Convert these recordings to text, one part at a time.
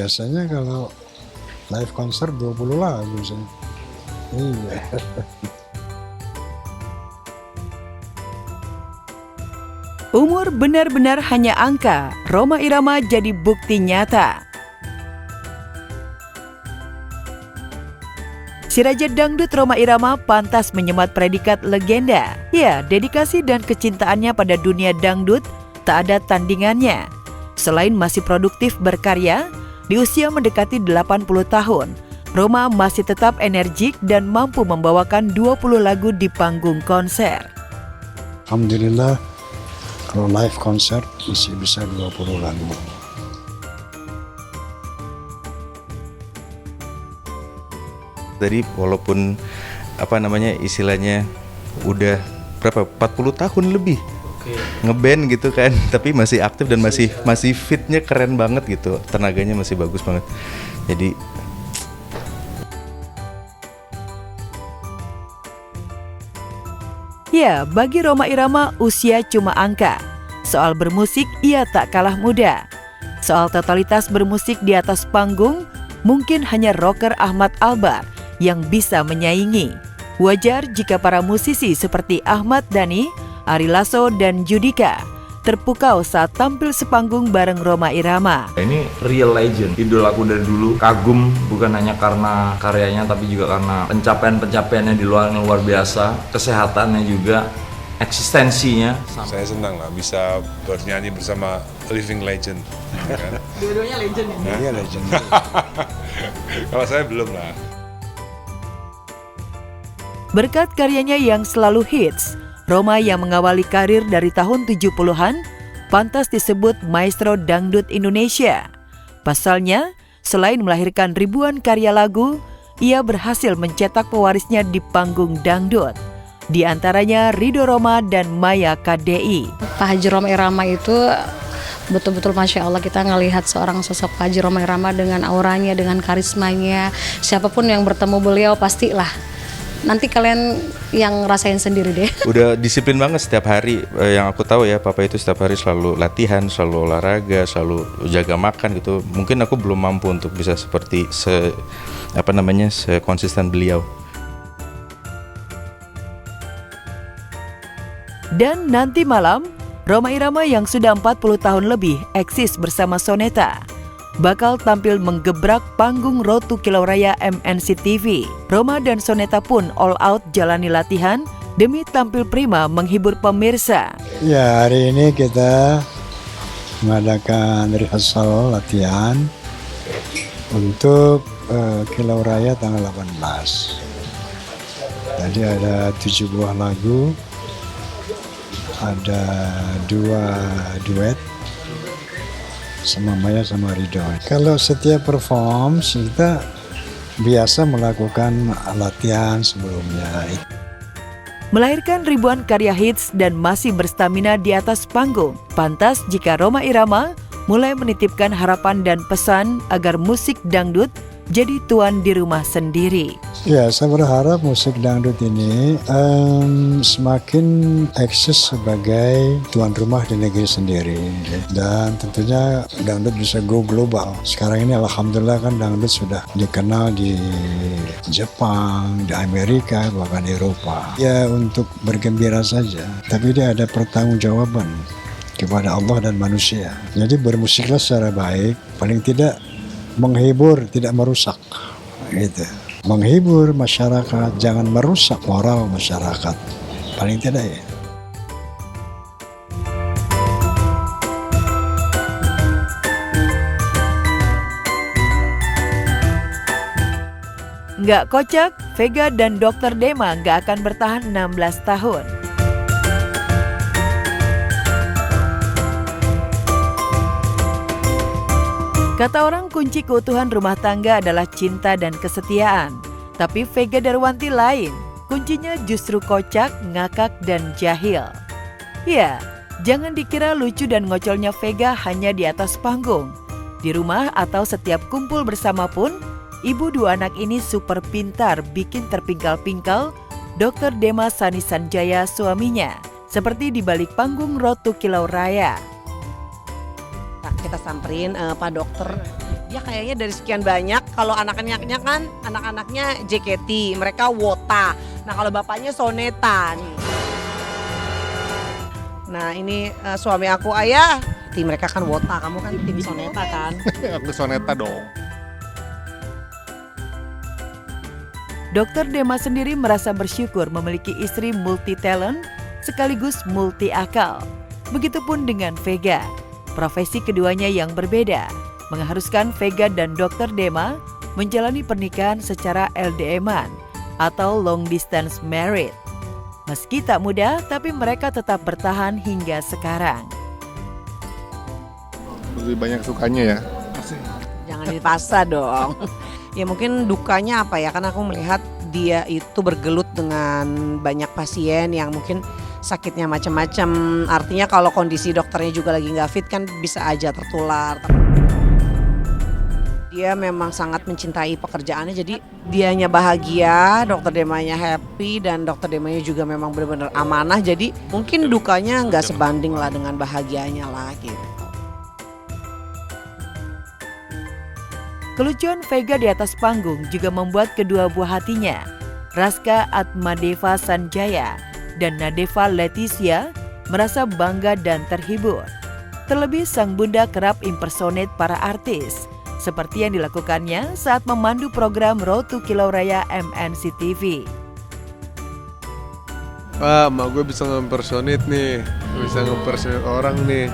biasanya kalau live konser 20 lagu saya. Iya. Umur benar-benar hanya angka, Rhoma Irama jadi bukti nyata. Si Raja Dangdut Rhoma Irama pantas menyemat predikat legenda. Ya, dedikasi dan kecintaannya pada dunia dangdut tak ada tandingannya. Selain masih produktif berkarya, di usia mendekati 80 tahun, Rhoma masih tetap energik dan mampu membawakan 20 lagu di panggung konser. Alhamdulillah, kalau live konser masih bisa 20 lagu. Tadi walaupun istilahnya udah berapa 40 tahun lebih ngeband gitu kan, tapi masih aktif dan masih fitnya keren banget gitu, tenaganya masih bagus banget. Jadi ya, bagi Rhoma Irama usia cuma angka. Soal bermusik ia tak kalah muda. Soal totalitas bermusik di atas panggung, mungkin hanya rocker Ahmad Albar yang bisa menyaingi. Wajar jika para musisi seperti Ahmad Dhani, Ari Lasso, dan Judika terpukau saat tampil sepanggung bareng Rhoma Irama. Ini real legend, idol aku dari dulu. Kagum bukan hanya karena karyanya, tapi juga karena pencapaian-pencapaiannya di luar biasa, kesehatannya juga, eksistensinya. Saya senang lah bisa bernyanyi bersama living legend. Kan? Dua-duanya legend ya? Iya, legend. Kalau saya belum lah. Berkat karyanya yang selalu hits, Rhoma yang mengawali karir dari tahun 70-an pantas disebut maestro dangdut Indonesia. Pasalnya, selain melahirkan ribuan karya lagu, ia berhasil mencetak pewarisnya di panggung dangdut. Di antaranya Ridho Rhoma dan Maya KDI. Pak Haji Rhoma Irama itu betul-betul Masya Allah, kita ngelihat seorang sosok Pak Haji Rhoma Irama dengan auranya, dengan karismanya. Siapapun yang bertemu beliau pastilah nanti kalian yang rasain sendiri deh. udah disiplin banget setiap hari. Yang aku tahu ya, papa itu setiap hari selalu latihan, selalu olahraga, selalu jaga makan gitu. Mungkin aku belum mampu untuk bisa seperti sekonsisten beliau. Dan nanti malam, Rhoma Irama yang sudah 40 tahun lebih eksis bersama Soneta bakal tampil menggebrak panggung Road to Kilau Raya MNC TV. Rhoma dan Soneta pun all out jalani latihan demi tampil prima menghibur pemirsa. Ya, hari ini kita mengadakan rehearsal latihan untuk Kilau Raya tanggal 18. Tadi ada 7 buah lagu, ada 2 duet sama Maya sama Ridho. Kalau setiap perform kita biasa melakukan latihan sebelumnya. Melahirkan ribuan karya hits dan masih berstamina di atas panggung, pantas jika Rhoma Irama mulai menitipkan harapan dan pesan agar musik dangdut jadi tuan di rumah sendiri. Ya, saya berharap musik dangdut ini semakin eksis sebagai tuan rumah di negeri sendiri. Dan tentunya dangdut bisa go global. Sekarang ini alhamdulillah kan dangdut sudah dikenal di Jepang, di Amerika, bahkan Eropa. Ya, untuk bergembira saja. Tapi dia ada pertanggungjawaban kepada Allah dan manusia. Jadi bermusiklah secara baik, paling tidak menghibur, tidak merusak, gitu. Menghibur masyarakat, jangan merusak moral masyarakat, paling tidak ya. Nggak kocak, Vega dan Dr. Dema nggak akan bertahan 16 tahun. Kata orang, kunci keutuhan rumah tangga adalah cinta dan kesetiaan. Tapi Vega Darwanti lain, kuncinya justru kocak, ngakak, dan jahil. Ya, jangan dikira lucu dan ngocolnya Vega hanya di atas panggung. Di rumah atau setiap kumpul bersama pun, ibu dua anak ini super pintar bikin terpingkal-pingkal Dr. Dema Sani Sanjaya suaminya, seperti di balik panggung Road to Kilau Raya. Kita samperin Pak Dokter, Ya kayaknya dari sekian banyak, kalau anak-anaknya kan anak-anaknya JKT, mereka Wota. Nah kalau bapaknya Soneta nih. Nah ini suami aku Ayah, tim mereka kan Wota, kamu kan tim Soneta kan? Aku Soneta dong. Dr. Dema sendiri merasa bersyukur memiliki istri multi talent sekaligus multi akal. Begitupun dengan Vega. Profesi keduanya yang berbeda mengharuskan Vega dan Dr. Dema menjalani pernikahan secara LDM-an atau long distance married. Meski tak mudah, tapi mereka tetap bertahan hingga sekarang. Lebih banyak sukanya ya. Jangan dipaksa dong. Ya mungkin dukanya apa ya, karena aku melihat dia itu bergelut dengan banyak pasien yang mungkin sakitnya macam-macam. Artinya kalau kondisi dokternya juga lagi nggak fit kan bisa aja tertular. Dia memang sangat mencintai pekerjaannya, jadi dianya bahagia, dokter Demanya happy, dan dokter Demanya juga memang benar-benar amanah. Jadi mungkin dukanya nggak sebanding lah dengan bahagianya lah gitu. Kelucuan Vega di atas panggung juga membuat kedua buah hatinya, Raska Atmadeva Sanjaya dan Nadeva Leticia, merasa bangga dan terhibur. Terlebih sang bunda kerap impersonate para artis, seperti yang dilakukannya saat memandu program Road to Kilau Raya MNC TV. Wah, emak gue bisa nge-impersonate nih, bisa nge-impersonate orang nih.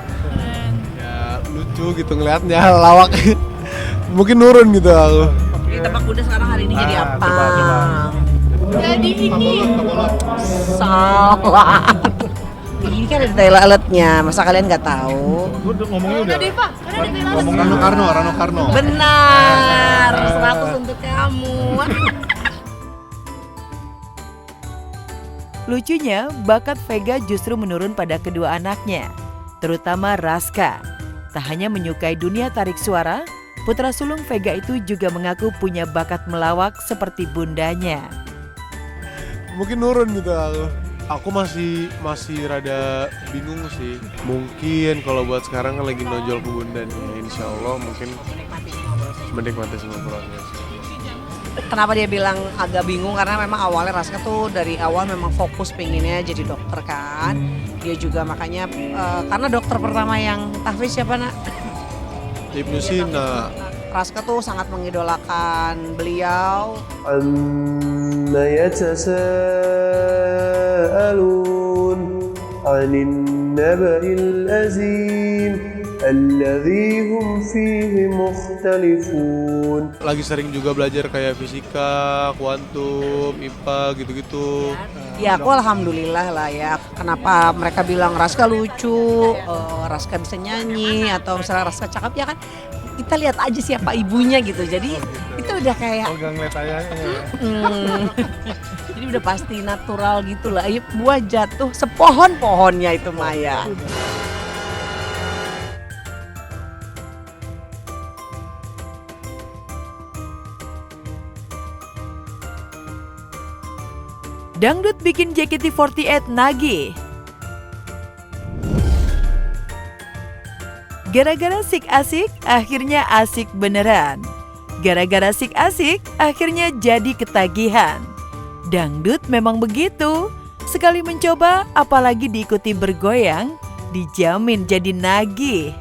Ya lucu gitu ngeliatnya, lawak. Mungkin nurun gitu aku. Tebak bunda sekarang hari ini jadi apa? Coba. Jadi ini salah. Ini kan ada toiletnya, masa kalian nggak tahu? Ngomongnya udah. Ngomong Rano Karno. Benar, 100 untuk kamu. Lucunya, bakat Vega justru menurun pada kedua anaknya, terutama Raska. Tak hanya menyukai dunia tarik suara, putra sulung Vega itu juga mengaku punya bakat melawak seperti bundanya. Mungkin nurun gitu aku. Aku masih rada bingung sih. Mungkin kalau buat sekarang kan lagi nojol ke bunda nih. Insya Allah mungkin menikmati semua proses. Kenapa dia bilang agak bingung, karena memang awalnya Raska tuh dari awal memang fokus pengennya jadi dokter kan. Dia juga makanya karena dokter pertama yang tahfiz siapa nak? Ibnu Sina. Raska tuh sangat mengidolakan beliau. عما يتساءلون عن النبأ العظيم الذي هم فيه مختلفون. Lagi sering juga belajar kayak fisika, kuantum, IPA gitu-gitu. Ya aku alhamdulillah lah ya. Kenapa mereka bilang Raska lucu, Raska bisa nyanyi, atau misalnya Raska cakep, ya kan kita lihat aja siapa ibunya gitu. Jadi itu udah kayak Gak ngeliat ayahnya ya. Jadi udah pasti natural gitu lah. Ayo buah jatuh sepohon-pohonnya itu Maya. Dangdut bikin JKT48 nagih. Gara-gara asik-asik, akhirnya asik beneran. Gara-gara asik-asik, akhirnya jadi ketagihan. Dangdut memang begitu. Sekali mencoba, apalagi diikuti bergoyang, dijamin jadi nagih.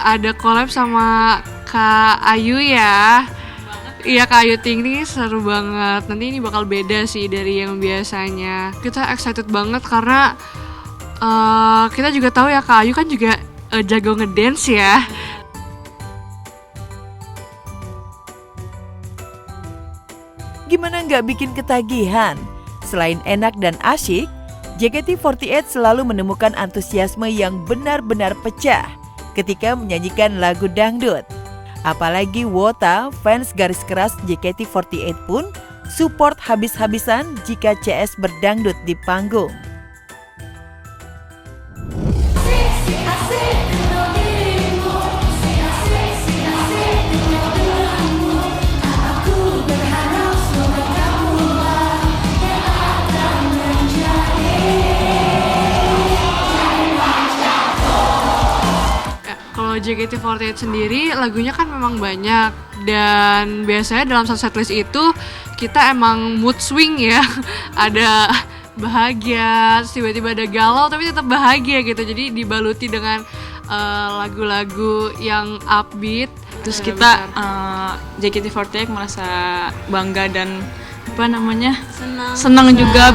Ada collab sama Kak Ayu ya. Iya, Kak Ayu Ting ini seru banget. Nanti ini bakal beda sih dari yang biasanya. Kita excited banget karena kita juga tahu ya Kak Ayu kan juga jago ngedance ya. Gimana nggak bikin ketagihan? Selain enak dan asyik, JKT48 selalu menemukan antusiasme yang benar-benar pecah ketika menyanyikan lagu dangdut. Apalagi Wota, fans garis keras JKT48 pun support habis-habisan jika CS berdangdut di panggung. Kalau JKT48 sendiri lagunya kan memang banyak, dan biasanya dalam satu setlist itu kita emang mood swing ya. Ada bahagia, terus tiba-tiba ada galau tapi tetap bahagia gitu. Jadi dibaluti dengan lagu-lagu yang upbeat. Terus kita JKT48 merasa bangga dan senang juga.